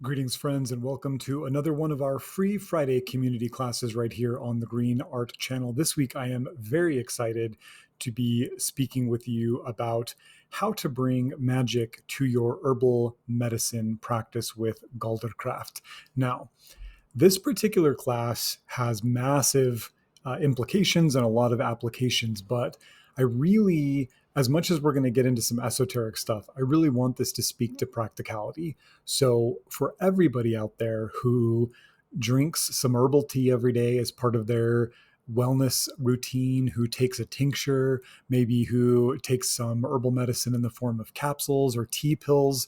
Greetings, friends, and welcome to another one of our free Friday community classes right here on the Green Art channel. This week, I am very excited to be speaking with you about how to bring magic to your herbal medicine practice with Galdorcraft. Now, this particular class has massive implications and a lot of applications, but I really, as much as we're going to get into some esoteric stuff, I really want this to speak to practicality. So, for everybody out there who drinks some herbal tea every day as part of their wellness routine, who takes a tincture, maybe who takes some herbal medicine in the form of capsules or tea pills,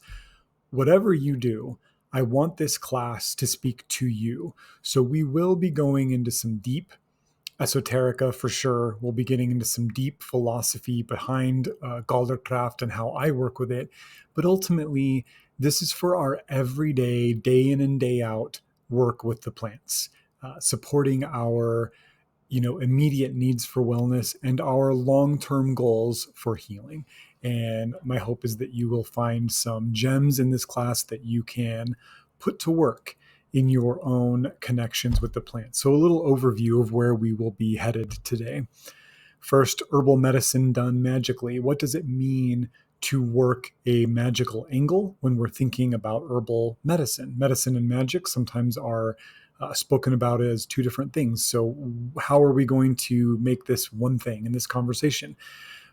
whatever you do, I want this class to speak to you. So we will be going into some deep esoterica for sure. We'll be getting into some deep philosophy behind Galdorcraft and how I work with it. But ultimately, this is for our everyday, day in and day out work with the plants, supporting our immediate needs for wellness and our long-term goals for healing. And my hope is that you will find some gems in this class that you can put to work in your own connections with the plant. So a little overview of where we will be headed today. First, herbal medicine done magically. What does it mean to work a magical angle when we're thinking about herbal medicine? Medicine and magic sometimes are spoken about as two different things. So how are we going to make this one thing in this conversation?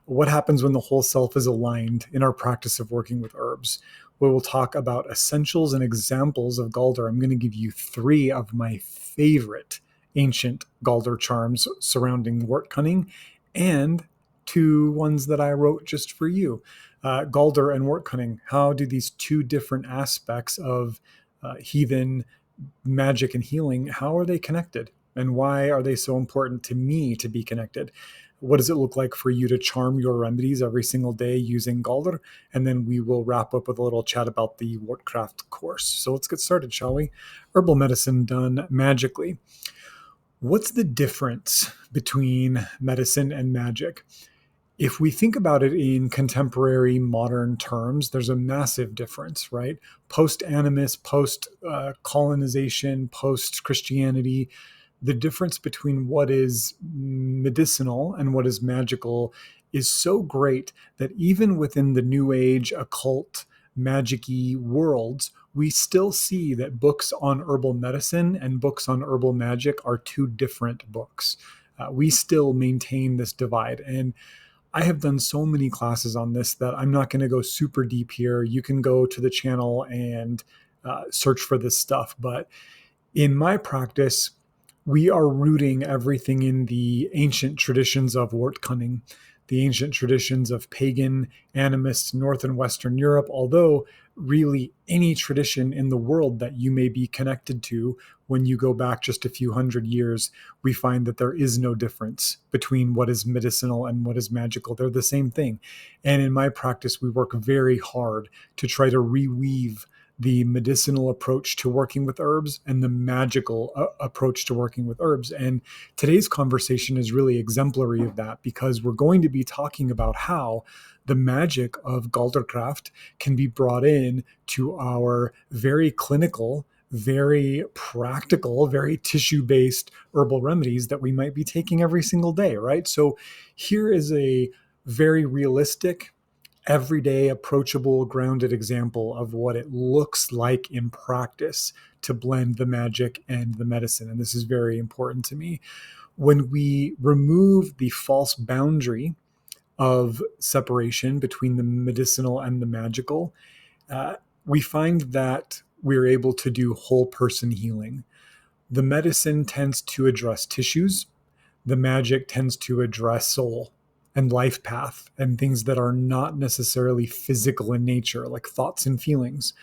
What happens when the whole self is aligned in our practice of working with herbs? We will talk about essentials and examples of Galdor. I'm going to give you 3 of my favorite ancient Galdor charms surrounding Wortcunning and 2 ones that I wrote just for you. Galdor and Wortcunning, how do these 2 different aspects of heathen magic and healing, how are they connected? And why are they so important to me to be connected? What does it look like for you to charm your remedies every single day using Galdor? And then we will wrap up with a little chat about the WORTCRAFT course. So let's get started, shall we? Herbal medicine done magically. What's the difference between medicine and magic? If we think about it in contemporary modern terms, there's a massive difference, right? Post-animus, post-colonization, post-Christianity, the difference between what is medicinal and what is magical is so great that even within the New Age, occult, magic-y worlds, we still see that books on herbal medicine and books on herbal magic are 2 different books. We still maintain this divide. And I have done so many classes on this that I'm not going to go super deep here. You can go to the channel and search for this stuff. But in my practice, we are rooting everything in the ancient traditions of Wortcunning, the ancient traditions of pagan animists, North and Western Europe, although really any tradition in the world that you may be connected to, when you go back just a few hundred years, we find that there is no difference between what is medicinal and what is magical. They're the same thing. And in my practice, we work very hard to try to reweave the medicinal approach to working with herbs and the magical approach to working with herbs. And today's conversation is really exemplary of that, because we're going to be talking about how the magic of Galdorcraft can be brought in to our very clinical, very practical, very tissue-based herbal remedies that we might be taking every single day, right? So here is a very realistic, everyday, approachable, grounded example of what it looks like in practice to blend the magic and the medicine. And this is very important to me. When we remove the false boundary of separation between the medicinal and the magical, we find that we're able to do whole person healing. The medicine tends to address tissues. The magic tends to address soul and life path and things that are not necessarily physical in nature, like thoughts and feelings.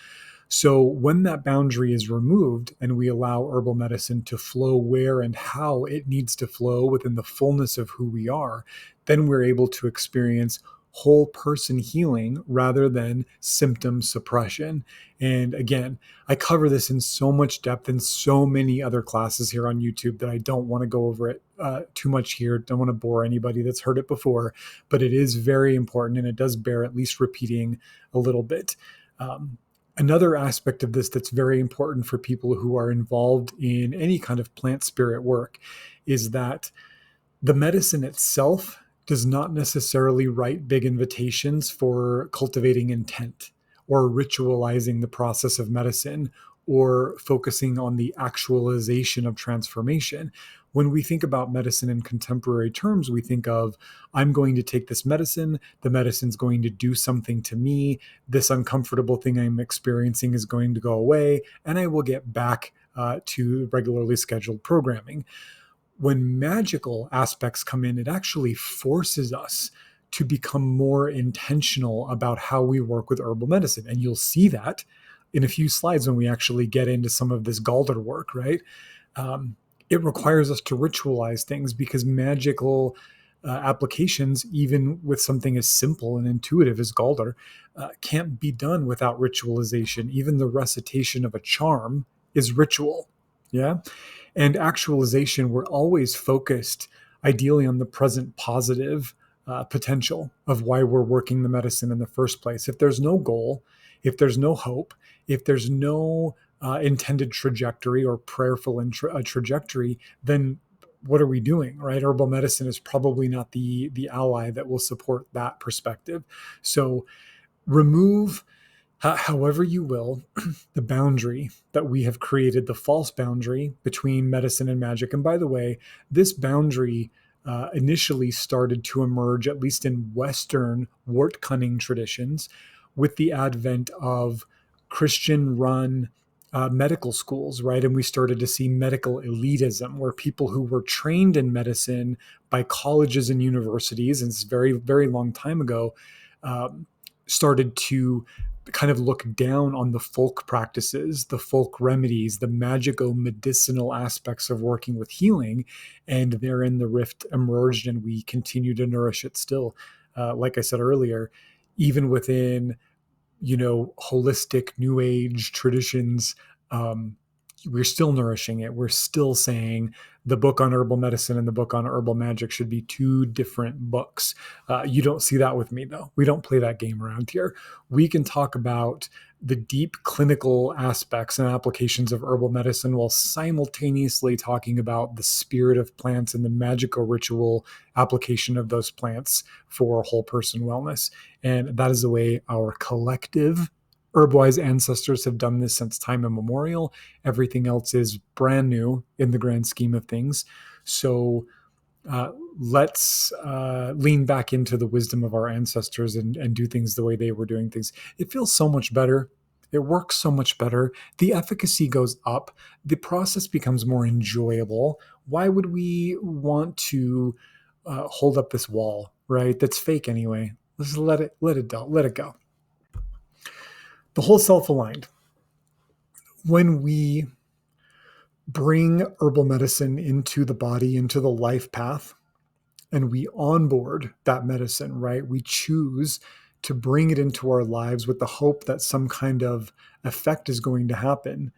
So when that boundary is removed and we allow herbal medicine to flow where and how it needs to flow within the fullness of who we are, then we're able to experience whole person healing rather than symptom suppression. And again, I cover this in so much depth in so many other classes here on YouTube that I don't want to go over it too much here. Don't want to bore anybody that's heard it before, but it is very important and it does bear at least repeating a little bit. Another aspect of this that's very important for people who are involved in any kind of plant spirit work is that the medicine itself does not necessarily write big invitations for cultivating intent or ritualizing the process of medicine or focusing on the actualization of transformation. When we think about medicine in contemporary terms, we think of, I'm going to take this medicine, the medicine's going to do something to me, this uncomfortable thing I'm experiencing is going to go away, and I will get back to regularly scheduled programming. When magical aspects come in, it actually forces us to become more intentional about how we work with herbal medicine. And you'll see that in a few slides when we actually get into some of this Galdor work, right? It requires us to ritualize things because magical applications, even with something as simple and intuitive as Galdor, can't be done without ritualization. Even the recitation of a charm is ritual. Yeah. And actualization, we're always focused ideally on the present positive potential of why we're working the medicine in the first place. If there's no goal, if there's no hope, if there's no intended trajectory or prayerful trajectory, then what are we doing, right? Herbal medicine is probably not the ally that will support that perspective. So remove, however you will, the boundary that we have created, the false boundary between medicine and magic. And by the way, this boundary initially started to emerge, at least in Western Wortcunning traditions, with the advent of Christian-run medical schools, right? And we started to see medical elitism, where people who were trained in medicine by colleges and universities, and it's very, very long time ago, started to kind of look down on the folk practices, the folk remedies, the magico-medicinal aspects of working with healing. And therein the rift emerged, and we continue to nourish it still. Like I said earlier, even within, holistic new age traditions, we're still nourishing it. We're still saying the book on herbal medicine and the book on herbal magic should be two different books. You don't see that with me, though. We don't play that game around here. We can talk about the deep clinical aspects and applications of herbal medicine while simultaneously talking about the spirit of plants and the magical ritual application of those plants for whole person wellness. And that is the way our collective Herbwise ancestors have done this since time immemorial. Everything else is brand new in the grand scheme of things. So let's lean back into the wisdom of our ancestors and do things the way they were doing things. It feels so much better. It works so much better. The efficacy goes up. The process becomes more enjoyable. Why would we want to hold up this wall, right? That's fake anyway. Let's let it go. The whole self-aligned. When we bring herbal medicine into the body, into the life path, and we onboard that medicine, right? We choose to bring it into our lives with the hope that some kind of effect is going to happen.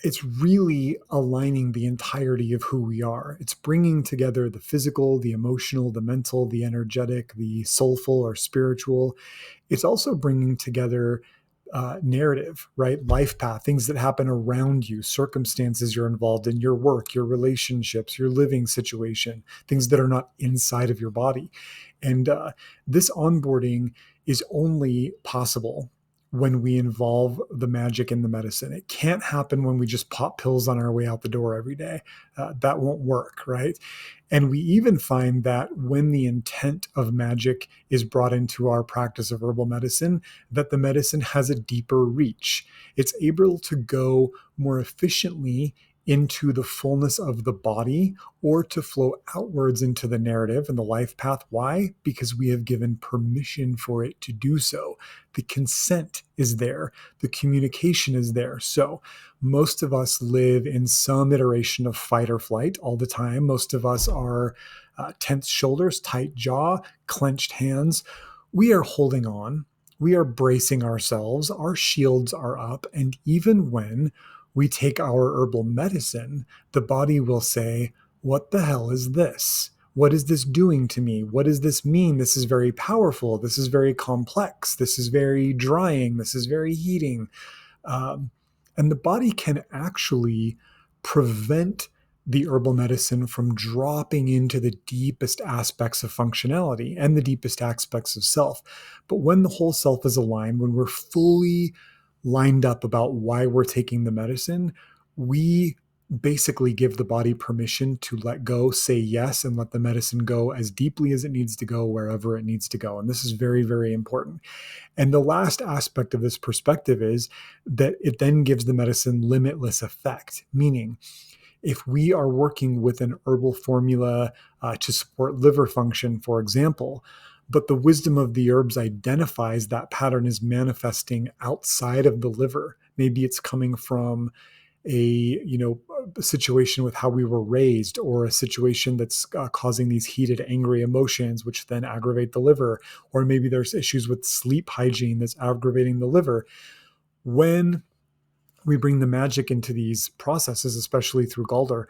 It's really aligning the entirety of who we are. It's bringing together the physical, the emotional, the mental, the energetic, the soulful or spiritual. It's also bringing together narrative, right? Life path, things that happen around you, circumstances you're involved in, your work, your relationships, your living situation, things that are not inside of your body. And this onboarding is only possible when we involve the magic in the medicine. It can't happen when we just pop pills on our way out the door every day. That won't work, right? And we even find that when the intent of magic is brought into our practice of herbal medicine, that the medicine has a deeper reach. It's able to go more efficiently into the fullness of the body or to flow outwards into the narrative and the life path. Why? Because we have given permission for it to do so. The consent is there. The communication is there. So most of us live in some iteration of fight or flight all the time. Most of us are tense shoulders, tight jaw, clenched hands. We are holding on. We are bracing ourselves. Our shields are up. And even when we take our herbal medicine, the body will say, what the hell is this? What is this doing to me? What does this mean? This is very powerful. This is very complex. This is very drying. This is very heating. Um, and the body can actually prevent the herbal medicine from dropping into the deepest aspects of functionality and the deepest aspects of self. But when the whole self is aligned, when we're fully lined up about why we're taking the medicine, we basically give the body permission to let go, say yes, and let the medicine go as deeply as it needs to go, wherever it needs to go. And this is very, very important. And the last aspect of this perspective is that it then gives the medicine limitless effect, meaning if we are working with an herbal formula to support liver function, for example, but the wisdom of the herbs identifies that pattern is manifesting outside of the liver. Maybe it's coming from a situation with how we were raised, or a situation that's causing these heated, angry emotions, which then aggravate the liver, or maybe there's issues with sleep hygiene that's aggravating the liver. When we bring the magic into these processes, especially through Galdor,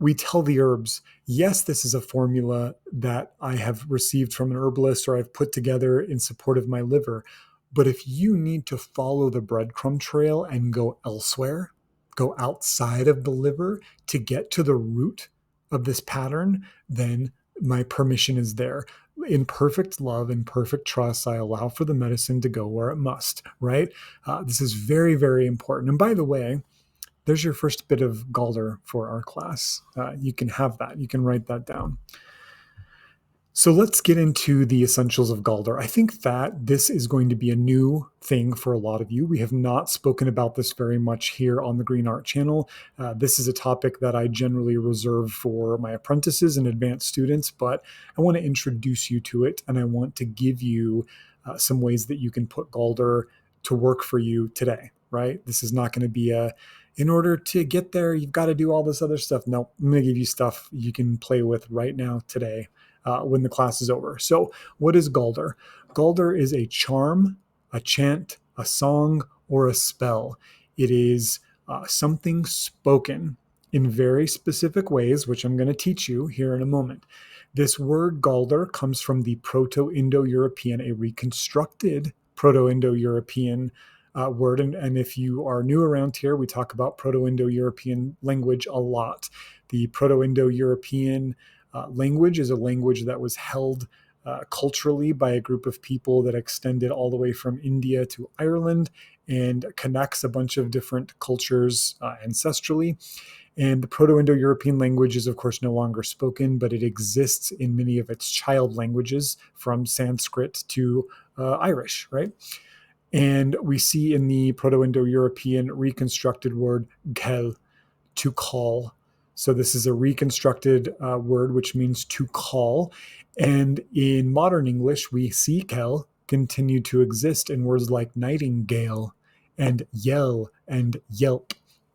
we tell the herbs, yes, this is a formula that I have received from an herbalist or I've put together in support of my liver. But if you need to follow the breadcrumb trail and go elsewhere, go outside of the liver to get to the root of this pattern, then my permission is there. In perfect love and perfect trust, I allow for the medicine to go where it must, right? This is very, very important. And by the way, there's your first bit of Galdor for our class. You can have that. You can write that down. So let's get into the essentials of Galdor. I think that this is going to be a new thing for a lot of you. We have not spoken about this very much here on the Green Art channel. This is a topic that I generally reserve for my apprentices and advanced students, but I want to introduce you to it, and I want to give you some ways that you can put Galdor to work for you today, right? This is not going to be in order to get there, you've got to do all this other stuff. No, I'm going to give you stuff you can play with right now today. When the class is over. So what is Galdor? Galdor is a charm, a chant, a song, or a spell. It is something spoken in very specific ways, which I'm going to teach you here in a moment. This word Galdor comes from the Proto-Indo-European, a reconstructed Proto-Indo-European word. And if you are new around here, we talk about Proto-Indo-European language a lot. The Proto-Indo-European language is a language that was held culturally by a group of people that extended all the way from India to Ireland and connects a bunch of different cultures ancestrally. And the Proto-Indo-European language is, of course, no longer spoken, but it exists in many of its child languages, from Sanskrit to Irish, right? And we see in the Proto-Indo-European reconstructed word kel, to call. So this is a reconstructed word, which means to call. And in modern English, we see kel continue to exist in words like nightingale and yell and yelp,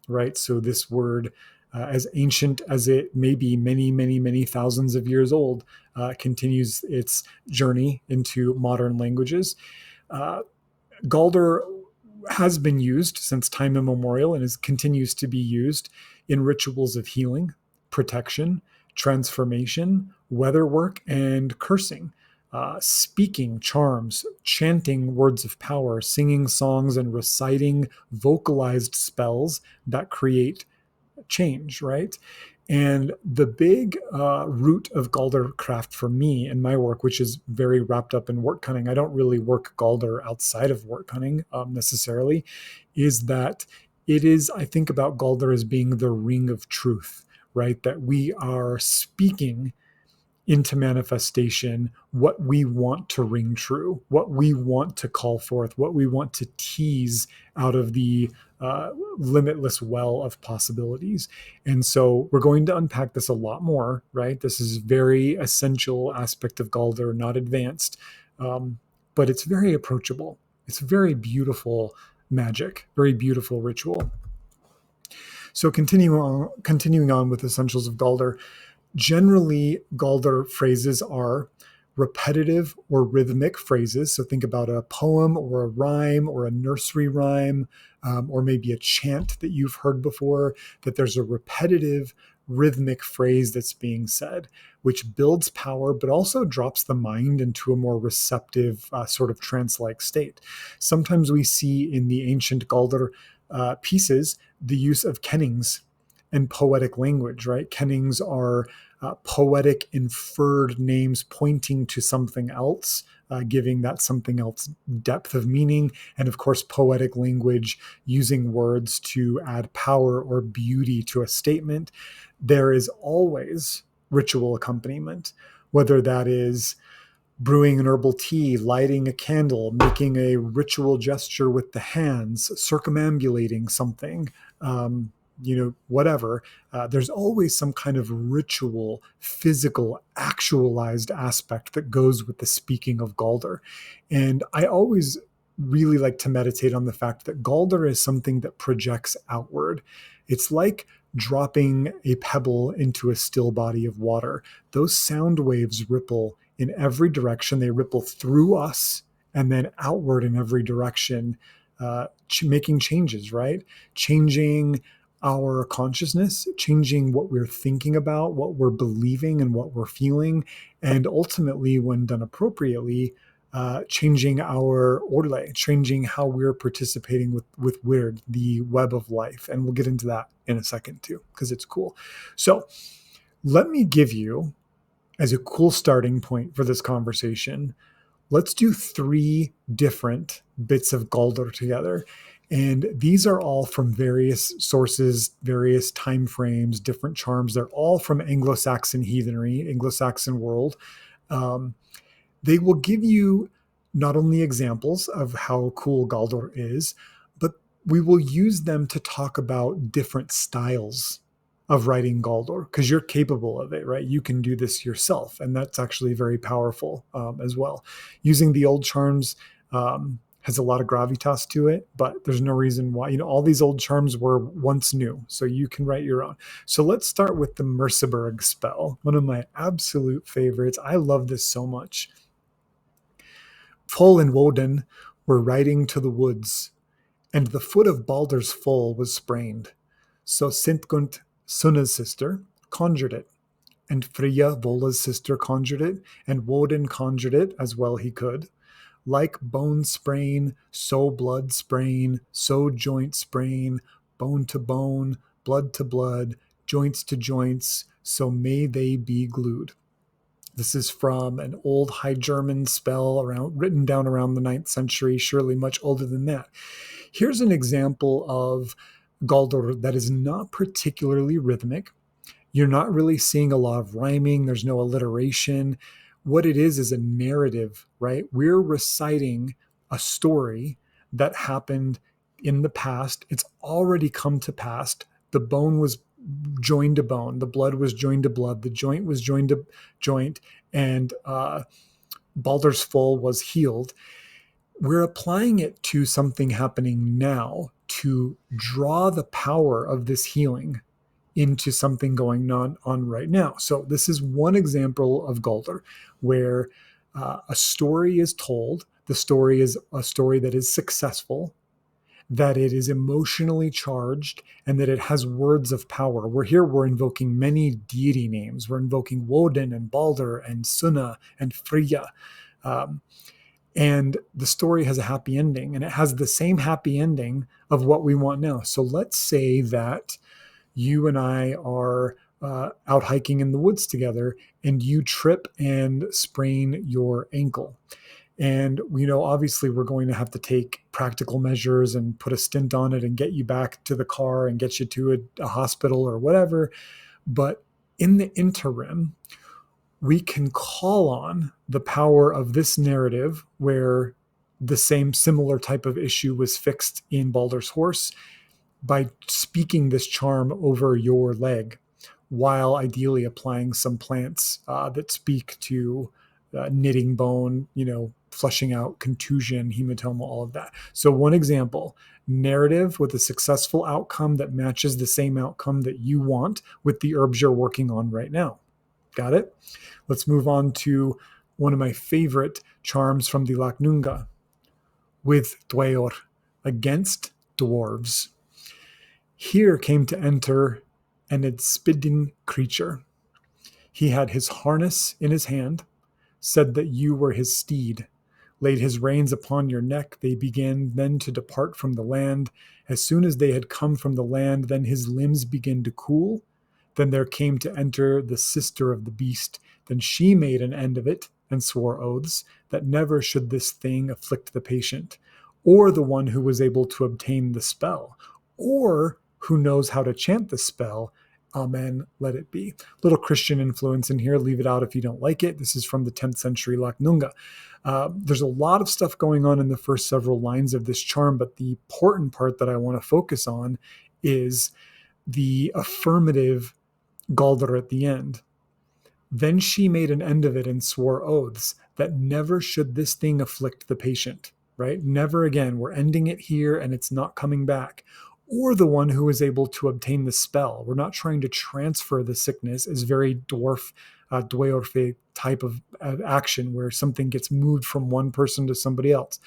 right? So this word, as ancient as it may be, many, many, many thousands of years old, continues its journey into modern languages. Galdor has been used since time immemorial and continues to be used in rituals of healing, protection, transformation, weather work, and cursing, speaking charms, chanting words of power, singing songs, and reciting vocalized spells that create change, right? And the big root of Galdorcraft for me and my work, which is very wrapped up in Wortcunning, I don't really work Galdor outside of Wortcunning necessarily, is that I think about Galdor as being the ring of truth, right? That we are speaking into manifestation what we want to ring true, what we want to call forth, what we want to tease out of the limitless well of possibilities. And so we're going to unpack this a lot more, right? This is very essential aspect of Galdor, not advanced, but it's very approachable. It's very beautiful magic, very beautiful ritual. So continuing on with essentials of Galdor, generally, Galdor phrases are repetitive or rhythmic phrases. So think about a poem or a rhyme or a nursery rhyme, or maybe a chant that you've heard before, that there's a repetitive, rhythmic phrase that's being said, which builds power, but also drops the mind into a more receptive sort of trance-like state. Sometimes we see in the ancient Galdor pieces the use of kennings and poetic language, right? Kennings are poetic inferred names pointing to something else, giving that something else depth of meaning. And of course, poetic language using words to add power or beauty to a statement. There is always ritual accompaniment, whether that is brewing an herbal tea, lighting a candle, making a ritual gesture with the hands, circumambulating something, whatever. There's always some kind of ritual, physical, actualized aspect that goes with the speaking of Galdor. And I always really like to meditate on the fact that Galdor is something that projects outward. It's like dropping a pebble into a still body of water. Those sound waves ripple in every direction. They ripple through us and then outward in every direction, making changes, right? Changing our consciousness, changing what we're thinking about, what we're believing, and what we're feeling. And ultimately, when done appropriately, changing our orle, changing how we're participating with weird, the web of life. And we'll get into that in a second too, because it's cool. So let me give you, as a cool starting point for this conversation, let's do 3 different bits of Galdor together. And these are all from various sources, various time frames, different charms. They're all from Anglo-Saxon heathenry, Anglo-Saxon world. They will give you not only examples of how cool Galdor is, but we will use them to talk about different styles of writing Galdor, because you're capable of it, right? You can do this yourself, and that's actually very powerful as well. Using the old charms has a lot of gravitas to it, but there's no reason why. All these old charms were once new, so you can write your own. So let's start with the Merseburg spell, one of my absolute favorites. I love this so much. Foal and Woden were riding to the woods, and the foot of Baldur's foal was sprained. So Sintgund, Sunna's sister, conjured it, and Freya, Vola's sister, conjured it, and Woden conjured it as well he could. Like bone sprain, so blood sprain, so joint sprain, bone to bone, blood to blood, joints to joints, so may they be glued. This is from an old High German spell written down around the 9th century, surely much older than that. Here's an example of Galdor that is not particularly rhythmic. You're not really seeing a lot of rhyming. There's no alliteration. What it is a narrative, right? We're reciting a story that happened in the past. It's already come to pass. The bone was joined to bone. The blood was joined to blood. The joint was joined to joint. And Baldur's foal was healed. We're applying it to something happening now to draw the power of this healing into something going on right now. So this is one example of Galdor where a story is told. The story is a story that is successful, that it is emotionally charged, and that it has words of power. We're invoking many deity names. We're invoking Woden and Baldur and Sunna and Freya. And the story has a happy ending, and it has the same happy ending of what we want now. So let's say that you and I are out hiking in the woods together, and you trip and sprain your ankle. And, obviously we're going to have to take practical measures and put a stint on it and get you back to the car and get you to a hospital or whatever. But in the interim, we can call on the power of this narrative where the similar type of issue was fixed in Baldur's horse by speaking this charm over your leg, while ideally applying some plants that speak to knitting bone, flushing out contusion, hematoma, all of that. So one example, narrative with a successful outcome that matches the same outcome that you want with the herbs you're working on right now. Got it? Let's move on to one of my favorite charms from the Lacnunga, with Dweor, against dwarves. Here came to enter and a spidden creature. He had his harness in his hand, said that you were his steed, laid his reins upon your neck. They began then to depart from the land. As soon as they had come from the land, then his limbs began to cool. Then there came to enter the sister of the beast. Then she made an end of it and swore oaths that never should this thing afflict the patient, or the one who was able to obtain the spell, or who knows how to chant the spell. Amen, let it be. Little Christian influence in here. Leave it out if you don't like it. This is from the 10th century Laknunga. There's a lot of stuff going on in the first several lines of this charm, but the important part that I want to focus on is the affirmative Galdor at the end. Then she made an end of it and swore oaths that never should this thing afflict the patient, right? Never again. We're ending it here and it's not coming back. Or the one who is able to obtain the spell. We're not trying to transfer the sickness as very dwarfe type of action where something gets moved from one person to somebody else.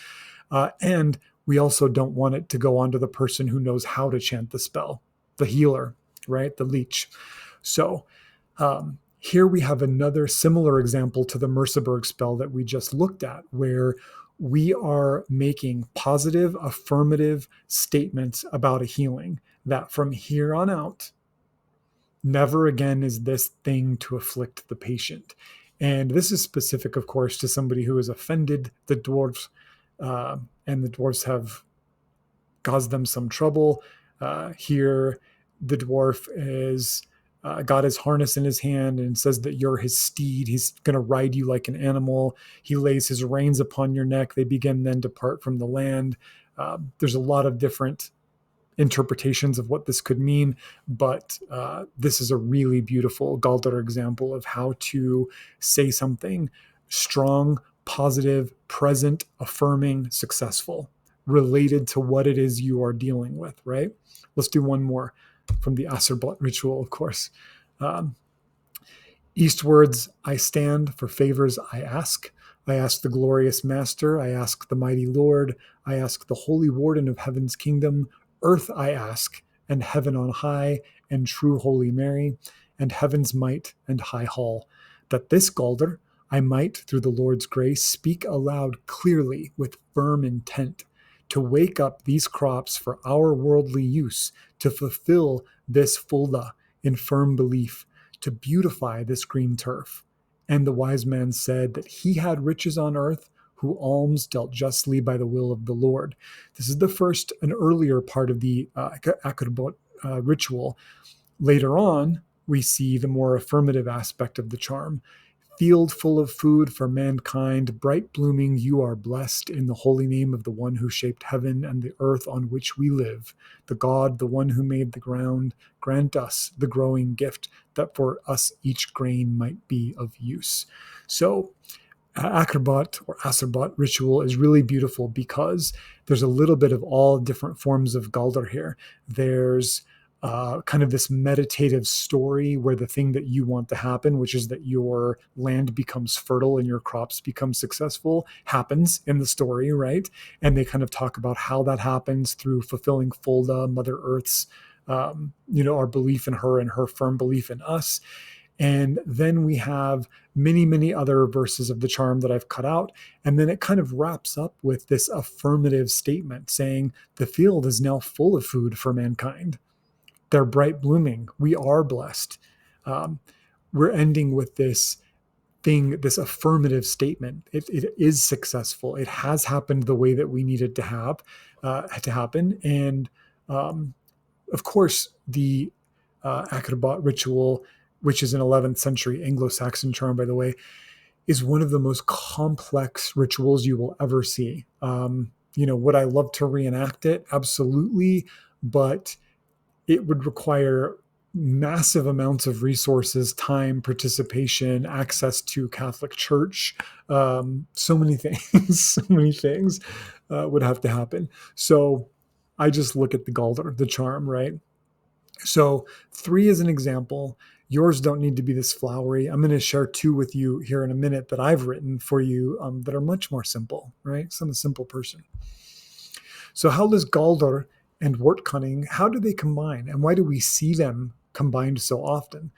And we also don't want it to go on to the person who knows how to chant the spell, the healer, right? The leech. So here we have another similar example to the Merseburg spell that we just looked at, where we are making positive, affirmative statements about a healing that from here on out, never again is this thing to afflict the patient. And this is specific, of course, to somebody who has offended the dwarves, and the dwarves have caused them some trouble. Here, the dwarf is got his harness in his hand and says that you're his steed. He's going to ride you like an animal. He lays his reins upon your neck. They begin then to depart from the land. There's a lot of different interpretations of what this could mean, but this is a really beautiful Galdor example of how to say something strong, positive, present, affirming, successful, related to what it is you are dealing with, right? Let's do one more from the Aserbot ritual, of course. Eastwards I stand, for favors I ask. I ask the glorious Master, I ask the mighty Lord, I ask the holy warden of heaven's kingdom. Earth I ask, and heaven on high, and true Holy Mary, and heaven's might and high hall, that this Galdor I might, through the Lord's grace, speak aloud clearly with firm intent, to wake up these crops for our worldly use, to fulfill this fulda in firm belief, to beautify this green turf. And the wise man said that he had riches on earth, who alms dealt justly by the will of the Lord. This is the first, an earlier part of the Akerbot ritual. Later on, we see the more affirmative aspect of the charm. Field full of food for mankind, bright blooming, you are blessed in the holy name of the one who shaped heaven and the earth on which we live. The God, the one who made the ground, grant us the growing gift that for us each grain might be of use. So Akerbot or Aserbot ritual is really beautiful because there's a little bit of all different forms of Galdor here. There's kind of this meditative story where the thing that you want to happen, which is that your land becomes fertile and your crops become successful, happens in the story, right? And they kind of talk about how that happens through fulfilling Fulda, Mother Earth's, our belief in her and her firm belief in us. And then we have many, many other verses of the charm that I've cut out. And then it kind of wraps up with this affirmative statement saying the field is now full of food for mankind. They're bright blooming. We are blessed. We're ending with this thing, this affirmative statement. It is successful. It has happened the way that we need it to happen. And of course, the Akerbot ritual, which is an 11th century Anglo-Saxon charm, by the way, is one of the most complex rituals you will ever see. Would I love to reenact it? Absolutely. But it would require massive amounts of resources, time, participation, access to Catholic Church. So many things would have to happen. So I just look at the Galdor, the charm, right? So 3 is an example. Yours don't need to be this flowery. I'm going to share 2 with you here in a minute that I've written for you that are much more simple, right? So I'm a simple person. So how does Galdor and Wortcunning, how do they combine? And why do we see them combined so often.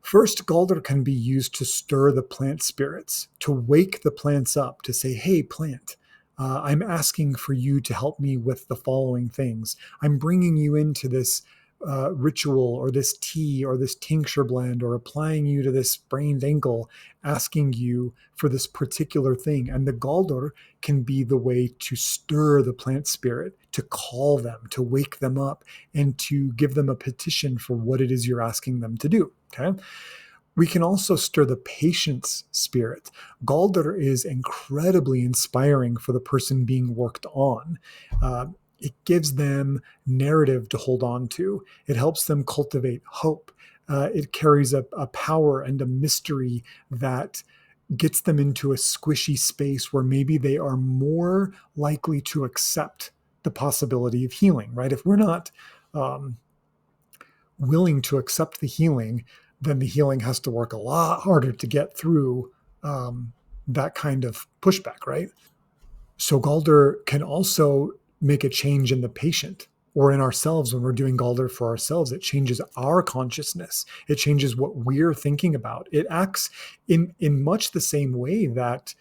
First, Galdor can be used to stir the plant spirits, to wake the plants up, to say, hey, plant, I'm asking for you to help me with the following things. I'm bringing you into this ritual or this tea or this tincture blend, or applying you to this sprained ankle, asking you for this particular thing. And the Galdor can be the way to stir the plant spirit, to call them, to wake them up, and to give them a petition for what it is you're asking them to do. Okay. We can also stir the patient's spirit. Galdor is incredibly inspiring for the person being worked on. It gives them narrative to hold on to. It helps them cultivate hope. It carries a power and a mystery that gets them into a squishy space where maybe they are more likely to accept the possibility of healing, right? If we're not willing to accept the healing, then the healing has to work a lot harder to get through that kind of pushback, right? So Galdor can also make a change in the patient or in ourselves when we're doing Galdor for ourselves. It changes our consciousness. It changes what we're thinking about. It acts in much the same way that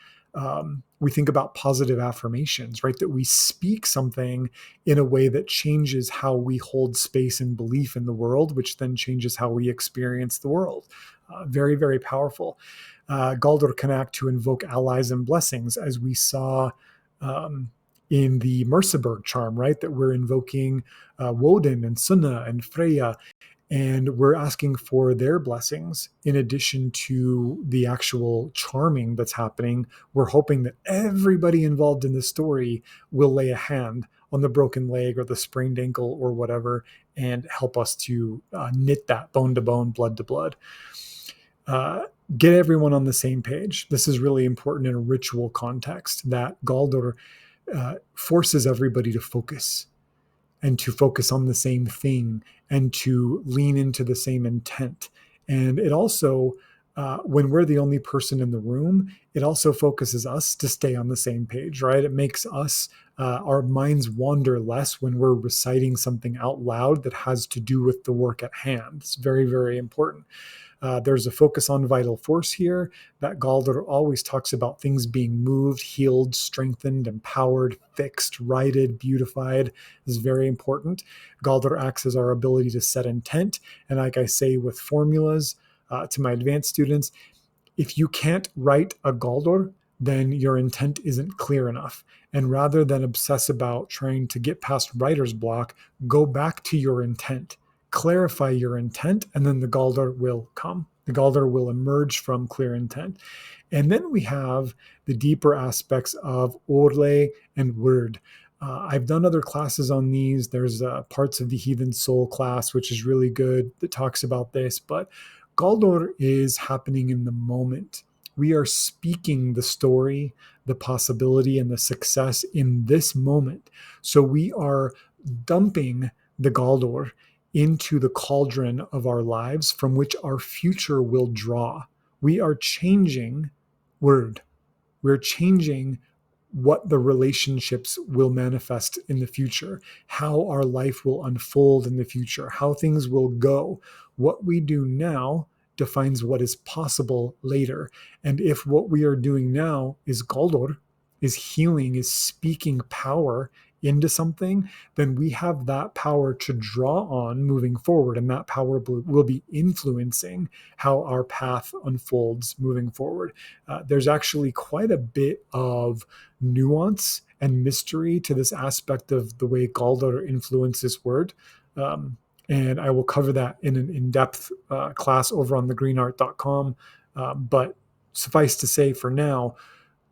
we think about positive affirmations, right? That we speak something in a way that changes how we hold space and belief in the world, which then changes how we experience the world. Very, very powerful. Galdor can act to invoke allies and blessings, as we saw in the Merseburg charm, right? That we're invoking Woden and Sunna and Freya, and we're asking for their blessings in addition to the actual charming that's happening. We're hoping that everybody involved in the story will lay a hand on the broken leg or the sprained ankle or whatever and help us to knit that bone to bone, blood to blood. Get everyone on the same page. This is really important in a ritual context, that Galdor forces everybody to focus and to focus on the same thing and to lean into the same intent. And it also, when we're the only person in the room, it also focuses us to stay on the same page, right? It makes us, our minds wander less when we're reciting something out loud that has to do with the work at hand. It's very, very important. There's a focus on vital force here. That Galdor always talks about things being moved, healed, strengthened, empowered, fixed, righted, beautified. This is very important. Galdor acts as our ability to set intent. And like I say with formulas to my advanced students, if you can't write a Galdor, then your intent isn't clear enough. And rather than obsess about trying to get past writer's block, go back to your intent. Clarify your intent, and then the Galdor will come. The Galdor will emerge from clear intent. And then we have the deeper aspects of orle and word. I've done other classes on these. There's parts of the Heathen Soul class, which is really good, that talks about this. But Galdor is happening in the moment. We are speaking the story, the possibility, and the success in this moment. So we are dumping the Galdor into the cauldron of our lives from which our future will draw. We are changing word. We're changing what the relationships will manifest in the future, how our life will unfold in the future, how things will go. What we do now defines what is possible later. And if what we are doing now is Galdor, is healing, is speaking power into something, then we have that power to draw on moving forward. And that power will be influencing how our path unfolds moving forward. There's actually quite a bit of nuance and mystery to this aspect of the way Galdor influences word. And I will cover that in an in-depth class over on thegreenart.com. But suffice to say for now,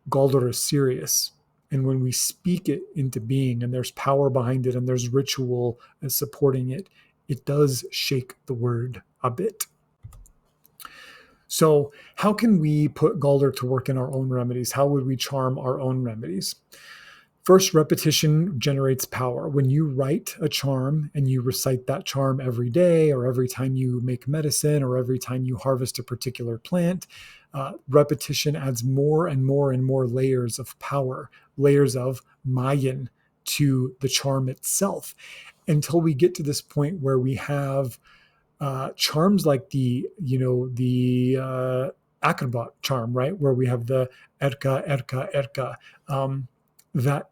Galdor is serious. And when we speak it into being, and there's power behind it, and there's ritual supporting it, it does shake the word a bit. So how can we put Galdor to work in our own remedies? How would we charm our own remedies? First, repetition generates power. When you write a charm and you recite that charm every day, or every time you make medicine, or every time you harvest a particular plant, repetition adds more and more and more layers of power, layers of mayan to the charm itself, until we get to this point where we have charms like the acrobat charm, right, where we have the erka, erka, erka, that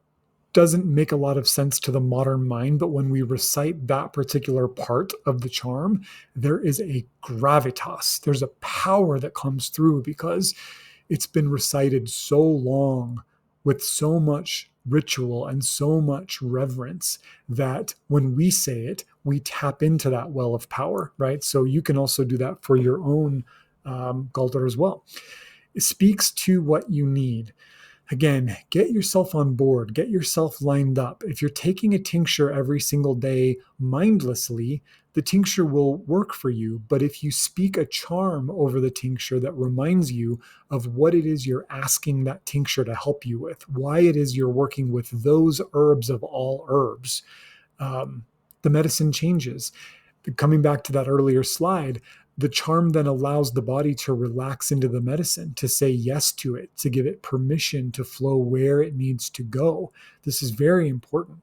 doesn't make a lot of sense to the modern mind, but when we recite that particular part of the charm, there is a gravitas. There's a power that comes through because it's been recited so long with so much ritual and so much reverence that when we say it, we tap into that well of power, right? So you can also do that for your own Galdor as well. It speaks to what you need. Again, get yourself on board, get yourself lined up. If you're taking a tincture every single day mindlessly, the tincture will work for you. But if you speak a charm over the tincture that reminds you of what it is you're asking that tincture to help you with, why it is you're working with those herbs of all herbs, the medicine changes. Coming back to that earlier slide, the charm then allows the body to relax into the medicine, to say yes to it, to give it permission to flow where it needs to go. This is very important.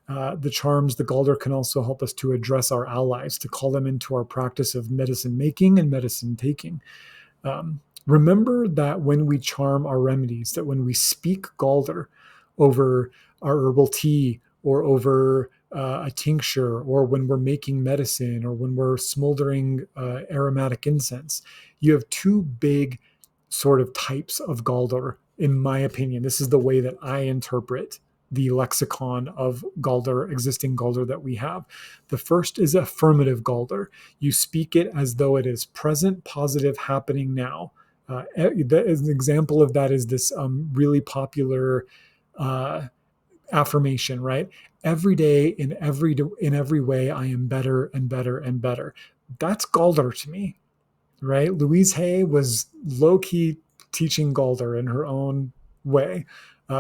The charms, the Galdor can also help us to address our allies, to call them into our practice of medicine making and medicine taking. Remember that when we charm our remedies, that when we speak Galdor over our herbal tea or over a tincture, or when we're making medicine, or when we're smoldering aromatic incense, you have two big sort of types of Galdor, in my opinion. This is the way that I interpret the lexicon of Galdor, existing Galdor that we have. The first is affirmative Galdor. You speak it as though it is present, positive, happening now. An example of that is this really popular affirmation, right? Every day, in every way, I am better and better and better. That's Galdor to me, right? Louise Hay was low-key teaching Galdor in her own way.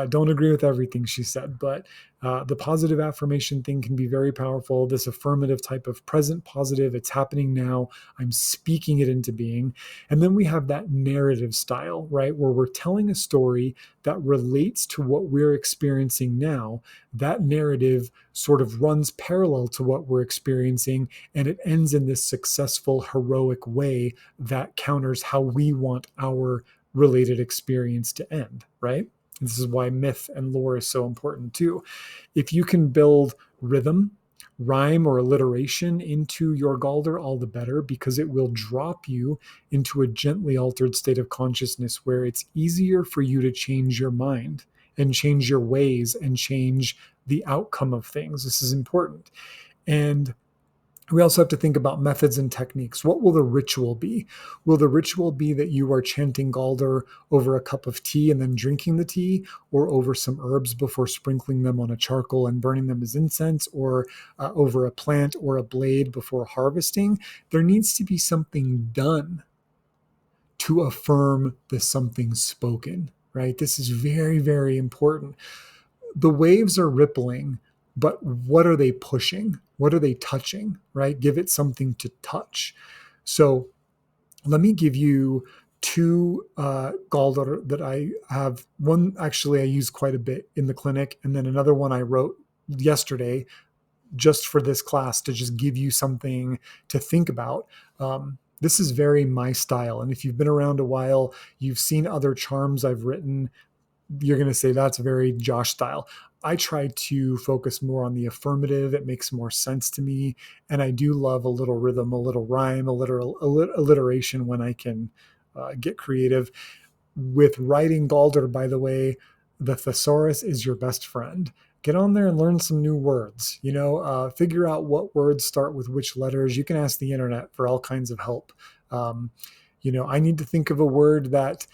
Don't agree with everything she said, but the positive affirmation thing can be very powerful. This affirmative type of present positive, it's happening now. I'm speaking it into being. And then we have that narrative style, right? Where we're telling a story that relates to what we're experiencing now. That narrative sort of runs parallel to what we're experiencing, and it ends in this successful, heroic way that counters how we want our related experience to end, right? This is why myth and lore is so important too. If you can build rhythm, rhyme, or alliteration into your Galdor, all the better, because it will drop you into a gently altered state of consciousness where it's easier for you to change your mind and change your ways and change the outcome of things. This is important. And we also have to think about methods and techniques. What will the ritual be? Will the ritual be that you are chanting Galdor over a cup of tea and then drinking the tea, or over some herbs before sprinkling them on a charcoal and burning them as incense, or over a plant or a blade before harvesting? There needs to be something done to affirm the something spoken, right? This is very, very important. The waves are rippling, but what are they pushing? What are they touching, right? Give it something to touch. So let me give you two Galdor that I have. One actually I use quite a bit in the clinic, and then another one I wrote yesterday just for this class to just give you something to think about. This is very my style. And if you've been around a while, you've seen other charms I've written, you're going to say that's very Josh style. I try to focus more on the affirmative. It makes more sense to me. And I do love a little rhythm, a little rhyme, a little alliteration when I can get creative. With writing Galdor, by the way, the thesaurus is your best friend. Get on there and learn some new words. Figure out what words start with which letters. You can ask the internet for all kinds of help. I need to think of a word that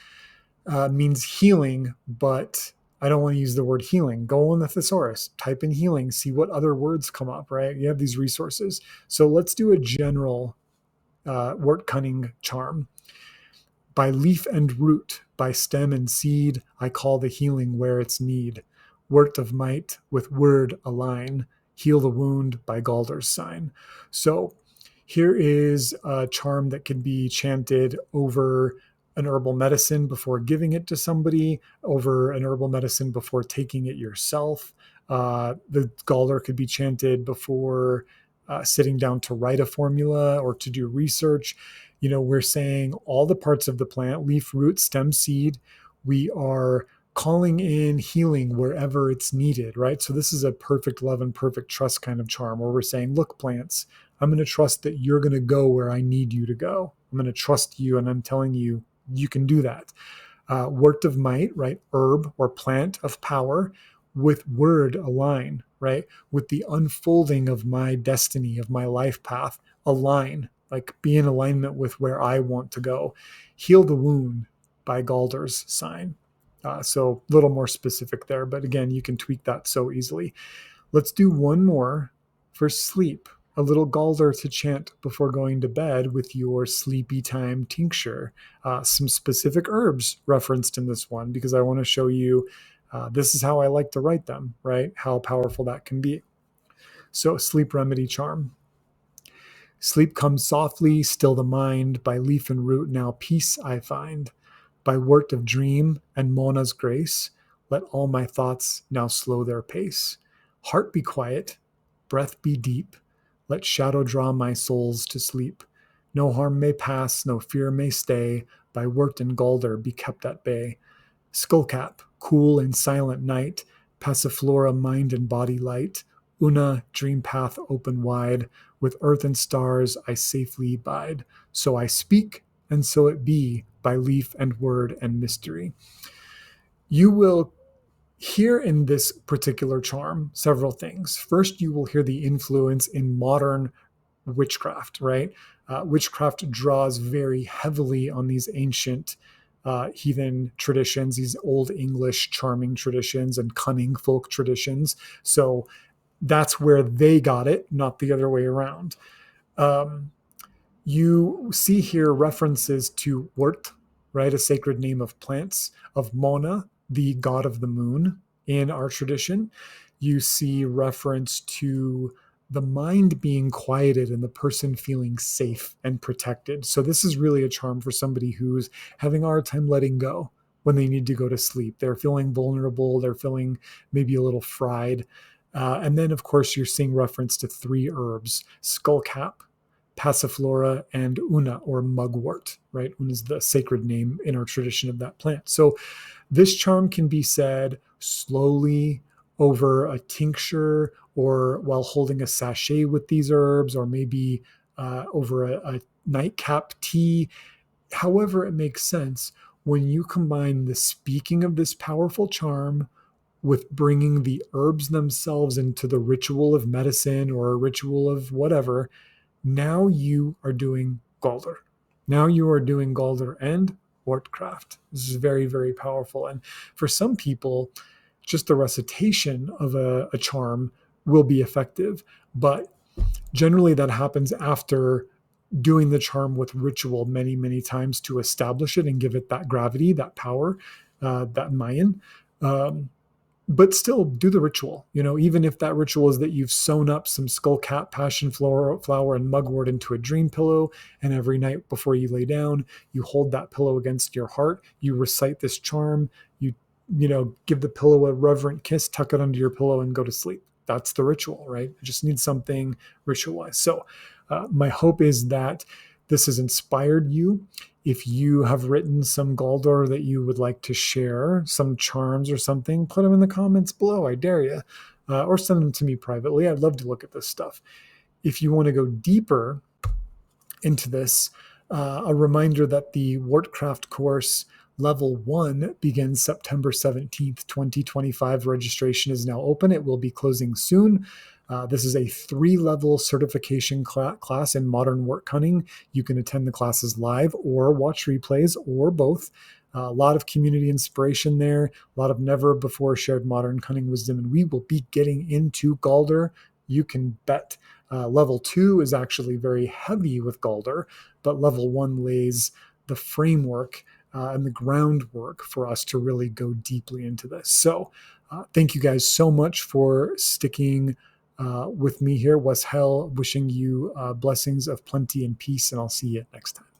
means healing, but I don't want to use the word healing. Go on the thesaurus, type in healing, see what other words come up, right? You have these resources. So let's do a general Wortcunning charm. By leaf and root, by stem and seed, I call the healing where it's need. Wort of might with word align, heal the wound by Galdor's sign. So here is a charm that can be chanted over an herbal medicine before giving it to somebody, over an herbal medicine before taking it yourself. The Galdor could be chanted before sitting down to write a formula or to do research. We're saying all the parts of the plant, leaf, root, stem, seed. We are calling in healing wherever it's needed, right? So this is a perfect love and perfect trust kind of charm where we're saying, look, plants, I'm going to trust that you're going to go where I need you to go. I'm going to trust you, and I'm telling you, you can do that. Wort of might, right? Herb or plant of power, with word align, right? With the unfolding of my destiny, of my life path, align, like be in alignment with where I want to go. Heal the wound by Galdor's sign. So a little more specific there, but again, you can tweak that so easily. Let's do one more for sleep. A little Galdor to chant before going to bed with your sleepy time tincture. Some specific herbs referenced in this one because I want to show you this is how I like to write them, right? How powerful that can be. So, sleep remedy charm. Sleep comes softly, still the mind. By leaf and root now peace I find. By wort of dream and Mona's grace, let all my thoughts now slow their pace. Heart be quiet, breath be deep. Let shadow draw my souls to sleep. No harm may pass, no fear may stay. By wort and Galdor be kept at bay. Skullcap, cool in silent night. Passiflora, mind and body light. Una, dream path open wide. With earth and stars I safely bide. So I speak, and so it be, by leaf and word and mystery. You will hear in this particular charm several things. First, you will hear the influence in modern witchcraft, right? Witchcraft draws very heavily on these ancient heathen traditions, these old English charming traditions and cunning folk traditions. So that's where they got it, not the other way around. You see here references to Wort, right? A sacred name of plants, of Mona, the god of the moon in our tradition. You see reference to the mind being quieted and the person feeling safe and protected. So this is really a charm for somebody who's having a hard time letting go when they need to go to sleep. They're feeling vulnerable. They're feeling maybe a little fried. And then, of course, you're seeing reference to 3 herbs: skullcap, passiflora, and una, or mugwort, right? Una is the sacred name in our tradition of that plant. So this charm can be said slowly over a tincture or while holding a sachet with these herbs, or maybe over a nightcap tea. However it makes sense, when you combine the speaking of this powerful charm with bringing the herbs themselves into the ritual of medicine or a ritual of whatever, now you are doing Galdor. Now you are doing Galdor and WORTCRAFT. This is very, very powerful. And for some people, just the recitation of a charm will be effective. But generally that happens after doing the charm with ritual many, many times to establish it and give it that gravity, that power, that Mayan. But still do the ritual, even if that ritual is that you've sewn up some skullcap, passion flower, and mugwort into a dream pillow, and every night before you lay down, you hold that pillow against your heart, you recite this charm, you give the pillow a reverent kiss, tuck it under your pillow, and go to sleep. That's the ritual, right? You just need something ritualized. So my hope is that this has inspired you. If you have written some Galdor that you would like to share, some charms or something, put them in the comments below. I dare you. Or send them to me privately. I'd love to look at this stuff. If you want to go deeper into this, a reminder that the WORTCRAFT course Level 1 begins September 17th, 2025. Registration is now open. It will be closing soon. This is a 3-level certification class in modern Wortcunning. You can attend the classes live or watch replays or both. A lot of community inspiration there, a lot of never before shared modern cunning wisdom, and we will be getting into Galdor. You can bet. Level 2 is actually very heavy with Galdor, but level 1 lays the framework and the groundwork for us to really go deeply into this. So thank you guys so much for sticking with me here. Was Hell wishing you blessings of plenty and peace, and I'll see you next time.